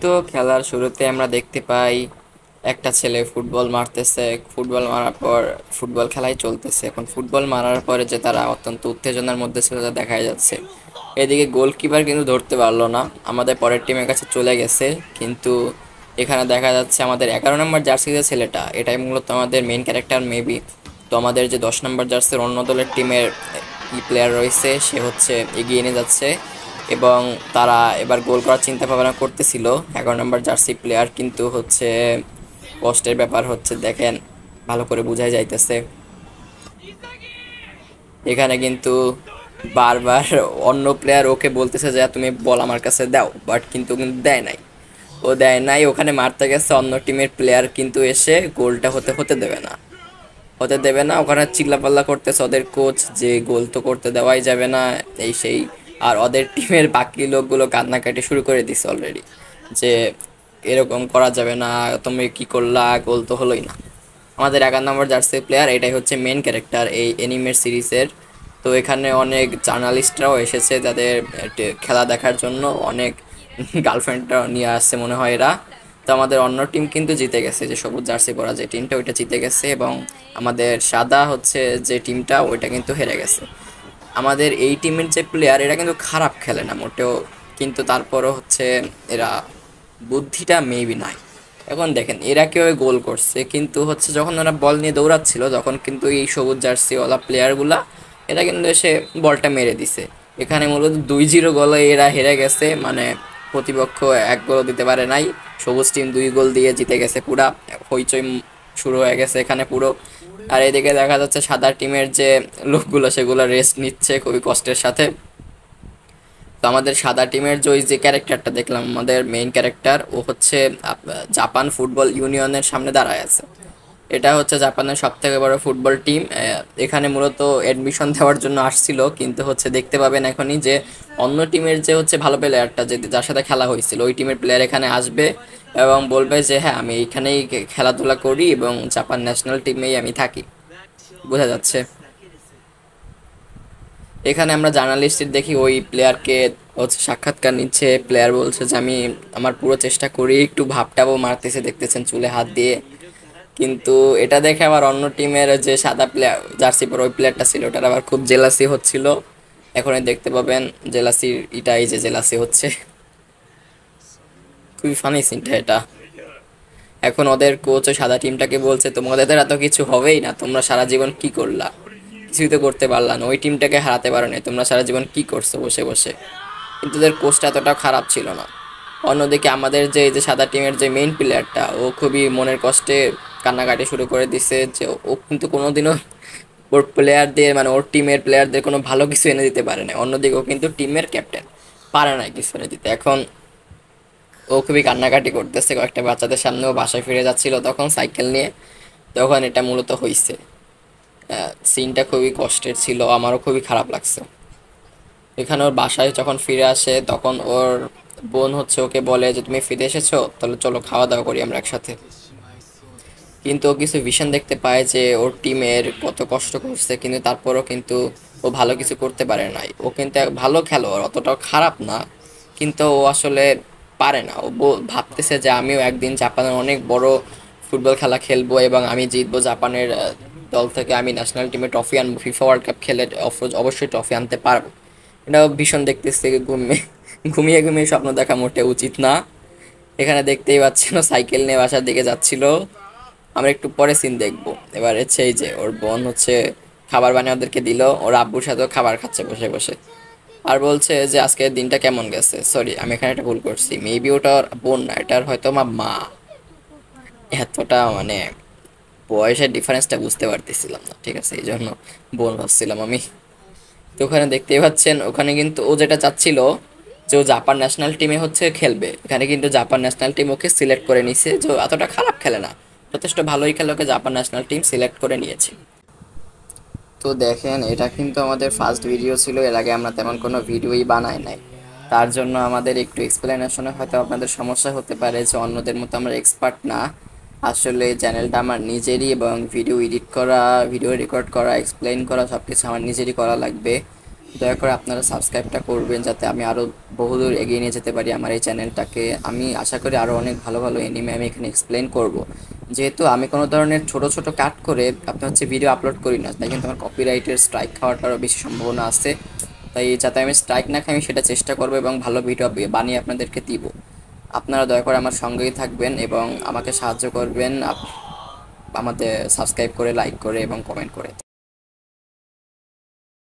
তো খেলার শুরুতে আমরা দেখতে পাই একটা ছেলে ফুটবল মারতেছে। ফুটবল মারার পর ফুটবল খেলাই চলতেছে। এখন ফুটবল মারার পরে যে তারা অত্যন্ত উত্তেজনার মধ্যে ছিল তা দেখা যাচ্ছে। এদিকে গোলকিপার কিন্তু ধরতে পারলো না, আমাদের পরের টিমের কাছে চলে গেছে। কিন্তু এখানে দেখা যাচ্ছে আমাদের 11 নম্বর জার্সি যে ছেলেটা, এটাই মূলত আমাদের মেইন ক্যারেক্টার মেবি। তো আমাদের যে 10 নম্বর জার্সির অন্য দলের টিমের প্লেয়ার রয়েছে সে হচ্ছে এগিয়ে নিয়ে যাচ্ছে, এবং তারা এবার গোল করার চিন্তা ভাবনা করতেছিল। 11 নম্বর জার্সি প্লেয়ার কিন্তু হচ্ছে কষ্টের ব্যাপার হচ্ছে, দেখেন ভালো করে বোঝাই যাইতেছে। এখানে কিন্তু বারবার অন্য প্লেয়ার ওকে বলতেছে যে তুমি বল আমার কাছে দাও, বাট কিন্তু কিন্তু দেয় নাই। ও দেয় নাই, ওখানে মারতে গেছে, অন্য টিমের প্লেয়ার কিন্তু এসে গোলটা হতে হতে দেবে না, হতে দেবে না। ওখানে চিল্লাপাল্লা করতেছে ওদের কোচ যে গোল তো করতে দেওয়াই যাবে না, এই সেই। আর ওদের টিমের বাকি লোকগুলো কান্নাকাটি শুরু করে দিছে অলরেডি, যে এরকম করা যাবে না, তুমি কি করলা, গোল তো হলোই না। আমাদের 11 নম্বর জার্সি প্লেয়ার এটাই হচ্ছে মেন ক্যারেক্টার এই এনিমের সিরিজের। তো এখানে অনেক জার্নালিস্টরাও এসেছে তাদের খেলা দেখার জন্য, অনেক গার্লফ্রেন্ডরাও নিয়ে আসছে মনে হয় এরা। তো আমাদের অন্য টিম কিন্তু জিতে গেছে, যে সবুজ জার্সি পরা যে টিমটা ওইটা জিতে গেছে, এবং আমাদের সাদা হচ্ছে যে টিমটা ওইটা কিন্তু হেরে গেছে। আমাদের এই টিমের যে প্লেয়ার এরা কিন্তু খারাপ খেলে না মোটেও, কিন্তু তারপরও হচ্ছে এরা বুদ্ধিটা মেবি নাই। এখন দেখেন এরা কেউ গোল করছে, কিন্তু হচ্ছে যখন ওরা বল নিয়ে দৌড়াচ্ছিল তখন কিন্তু এই সবুজ জার্সিওয়ালা প্লেয়ারগুলা এরা কিন্তু এসে বলটা মেরে দিছে। এখানে মূলত 2-0 গোলে এরা হেরে গেছে, মানে প্রতিপক্ষ এক গোল দিতে পারে নাই। সবুজ টিম 2 গোল দিয়ে জিতে গেছে, পুরা হইচই শুরু হয়ে গেছে এখানে পুরো। আর এদিকে দেখা যাচ্ছে সাদা টিমের যে লোকগুলো সেগুলো রেস্ট নিচ্ছে খুবই কষ্টের সাথে। তো আমাদের সাদা টিমের যে ওই যে ক্যারেক্টারটা দেখলাম, আমাদের মেইন ক্যারেক্টার, ও হচ্ছে জাপান ফুটবল ইউনিয়নের সামনে দাঁড়ায় আছে। এটা হচ্ছে জাপানের সব থেকে বড় ফুটবল টিম। এখানে মূলত অ্যাডমিশন দেওয়ার জন্য আসছিল, কিন্তু হচ্ছে দেখতে পাবেন এখনই যে অন্য টিমের যে হচ্ছে ভালো প্লেয়ারটা যে যার সাথে খেলা হয়েছিল ওই টিমের প্লেয়ার এখানে আসবে এবং বলবে যে হ্যাঁ আমি এইখানেই খেলাধুলা করি এবং জাপান ন্যাশনাল টিমেই আমি থাকি। বোঝা যাচ্ছে। এখানে আমরা জার্নালিস্টের দেখি ওই প্লেয়ারকে হচ্ছে সাক্ষাৎকার নিচ্ছে, প্লেয়ার বলছে যে আমি আমার পুরো চেষ্টা করি, একটু ভাবটাও মারতেছে দেখতেছেন চুলে হাত দিয়ে। কিন্তু এটা দেখে আবার অন্য টিমের যে সাদা প্লেয়ার জার্সি পরে ওই প্লেয়ারটা ছিল ওটার আবার খুব জেলাসি হচ্ছিল। এখনই দেখতে পাবেন জেলাসির এটাই যে জেলাসি হচ্ছে, খুবই ফানি সিনটা এটা। এখন ওদের কোচ ওই সাদা টিমটাকে বলছে তোমাদের দ্বারা তো কিছু হবেই না, তোমরা সারা জীবন কি করলা, কিছুই তো করতে পারলা না, ওই টিমটাকে হারাতে পারো না, তোমরা সারা জীবন কি করছো বসে বসে। কিন্তু ওদের কোচটা এতটাও খারাপ ছিল না। অন্যদিকে আমাদের যে এই যে সাদা টিমের যে মেইন প্লেয়ারটা ও খুবই মনের কষ্টে কান্নাকাটি শুরু করে দিছে, যে ও কিন্তু কোনোদিনও ওর প্লেয়ারদের মানে ওর টিমের প্লেয়ারদের কোনো ভালো কিছু এনে দিতে পারে না। অন্যদিকে ও কিন্তু টিমের ক্যাপ্টেন, পারে না কিছু এনে দিতে। এখন ও খুবই কান্নাকাটি করতেছে কয়েকটা বাচ্চাদের সামনে, ও বাসায় ফিরে যাচ্ছিল তখন সাইকেল নিয়ে, তখন এটা মূলত হইছে। সিনটা খুবই কষ্টের ছিল, আমারও খুবই খারাপ লাগছে। এখানে ওর বাসায় যখন ফিরে আসে তখন ওর বোন হচ্ছে ওকে বলে যে তুমি ফিরে এসেছো, তাহলে চলো খাওয়া দাওয়া করি আমরা একসাথে। কিন্তু ও কিছু ভিশন দেখতে পায় যে ওর টিমের কত কষ্ট করছে, কিন্তু তারপরও কিন্তু ও ভালো কিছু করতে পারে নাই। ও কিন্তু এক ভালো খেলোয়াড়, অতটাও খারাপ না, কিন্তু ও আসলে পারে না। ও ভাবতেছে যে আমিও একদিন জাপানের অনেক বড় ফুটবল খেলা খেলবো এবং আমি জিতবো জাপানের দল থেকে, আমি ন্যাশনাল টিমে ট্রফি আনবো, ফিফা ওয়ার্ল্ড কাপ খেলে অবশ্যই ট্রফি আনতে পারবো। এটাও ভীষণ দেখতেছে, ঘুমিয়ে ঘুমিয়ে স্বপ্ন দেখা মোটে উচিত না। এখানে দেখতেই পাচ্ছেন ও সাইকেল নিয়ে বাসার দিকে যাচ্ছিল। আমরা একটু পরে সিন দেখবো। এবার হচ্ছে এই যে ওর বোন হচ্ছে খাবার বানিয়ে ওদেরকে দিল, ওর আব্বুর সাথেও খাবার খাচ্ছে বসে বসে। আর বলছে যে আজকের দিনটা কেমন গেছে। সরি আমি এখানে একটা ভুল করছি, মেবি ওটা ওর বোন না, এটার হয়তো আমার মা। এতটা মানে বয়সের ডিফারেন্সটা বুঝতে পারতেছিলাম না, ঠিক আছে, এই জন্য বোন ভাবছিলাম আমি। তো ওখানে দেখতেই পাচ্ছেন ওখানে কিন্তু ও যেটা চাচ্ছিল যে ও জাপান ন্যাশনাল টিমে হচ্ছে খেলবে, এখানে কিন্তু জাপান ন্যাশনাল টিম ওকে সিলেক্ট করে নিছে, যে ও এতটা খারাপ খেলে না, যথেষ্ট ভালোই খেলে, ওকে জাপান ন্যাশনাল টিম সিলেক্ট করে নিয়েছে। তো দেখেন এটা কিন্তু আমাদের ফার্স্ট ভিডিও ছিল, এর আগে আমরা তেমন কোনো ভিডিওই বানাই নাই। তার জন্য আমাদের একটু এক্সপ্লেনেশনে হয়তো আপনাদের সমস্যা হতে পারে, যে অন্যদের মতো আমরা এক্সপার্ট না। আসলে চ্যানেলটা আমার নিজেরই, এবং ভিডিও এডিট করা, ভিডিও রেকর্ড করা, এক্সপ্লেন করা সব কিছু আমার নিজেরই করা লাগবে। দয়া করে আপনারা সাবস্ক্রাইবটা করবেন যাতে আমি আরও বহুদূর এগিয়ে নিয়ে যেতে পারি আমার এই চ্যানেলটাকে। আমি আশা করি আরও অনেক ভালো ভালো এনিমে আমি এখানে এক্সপ্লেন করব। যেহেতু আমি কোনো ধরনের ছোট ছোট কাট করে আপনার হচ্ছে ভিডিও আপলোড করি না, তাই কিন্তু আমার কপিরাইটের স্ট্রাইক খাওয়াটারও বেশি সম্ভাবনা আছে। তাই যাতে আমি স্ট্রাইক না খাই আমি সেটা চেষ্টা করবো এবং ভালো ভিডিও বানিয়ে আপনাদেরকে দিব। আপনারা দয়া করে আমার সঙ্গেই থাকবেন এবং আমাকে সাহায্য করবেন আমাদের সাবস্ক্রাইব করে, লাইক করে এবং কমেন্ট করে।